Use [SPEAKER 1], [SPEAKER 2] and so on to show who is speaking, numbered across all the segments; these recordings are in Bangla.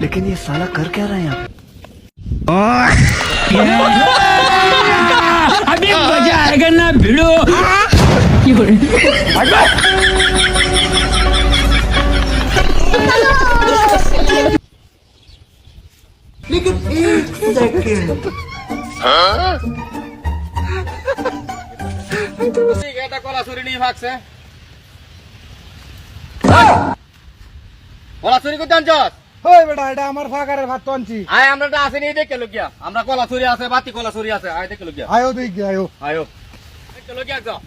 [SPEAKER 1] लेकिन ये साला कर क्या रहा है यहाँ
[SPEAKER 2] अभी मजा आएगा ना भिड़ो
[SPEAKER 3] এটা কলা চুরি নিয়ে ভাগছে কলা চুরি করতে আনছস
[SPEAKER 4] ওই বেটা এটা আমার ফাঁকারের ভাত তো আনছি
[SPEAKER 3] আয় আমরা তো আসেনি দেখে লোকিয়া আমরা কলা চুরি আছে বাতি কলা চুরি আছে আয় দেখে লোকিয়া
[SPEAKER 4] আয়ো দেখ আয়ো
[SPEAKER 3] আয়ো দেখে লোকিয়া একদম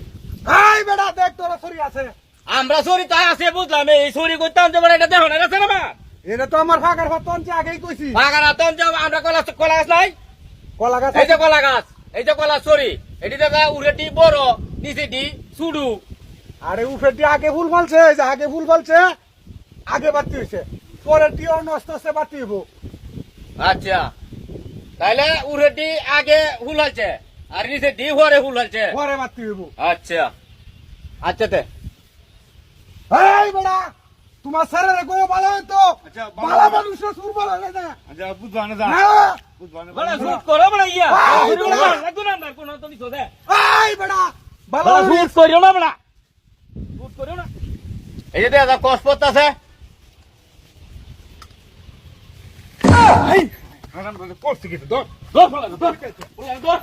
[SPEAKER 4] এই বেটা দেখ তোরা ছড়ি আছে
[SPEAKER 3] আমরা চুরি তাই আছে বুঝলাম এই চুরি করতে আনছো মানে এটা দেখো না আছে না
[SPEAKER 4] এটা তো আমার ফাঁকার ভাত তো আনছি আগেই কইছি
[SPEAKER 3] বাগানা তো আনছো আমরা কলা কলা গাছ নাই
[SPEAKER 4] কলা গাছ
[SPEAKER 3] এই যে কলা গাছ এই যে কলা চুরি এটি দেখা উড়েটি বড় নিচেটি ছুডু
[SPEAKER 4] আরে উফেটি আগে ফুল ফলছে এই যে আগে ফুল ফলছে আগে বাতি হইছে পরে টিও নষ্ট হচ্ছে বাতি হইব
[SPEAKER 3] আচ্ছা তাহলে উড়েটি আগে ফুল হচ্ছে আর নিচেটি পরে ফুল হচ্ছে
[SPEAKER 4] পরে বাতি হইব
[SPEAKER 3] আচ্ছা আচ্ছা তে
[SPEAKER 4] এই বেটা তোমার স্যারে রে কো ভালো হইতো ভালো মানুষ সুর ভালো না
[SPEAKER 3] বলে শুট করো বলে ইয়া
[SPEAKER 4] এই বেটা!
[SPEAKER 3] লাগো না আমার কোন তুমি তো দে
[SPEAKER 4] এই বেটা ভালো
[SPEAKER 3] বলে শুট করিও না বলা শুট করিও না এই যে দেখা কসপত আছে
[SPEAKER 4] এই
[SPEAKER 3] দর বলে দর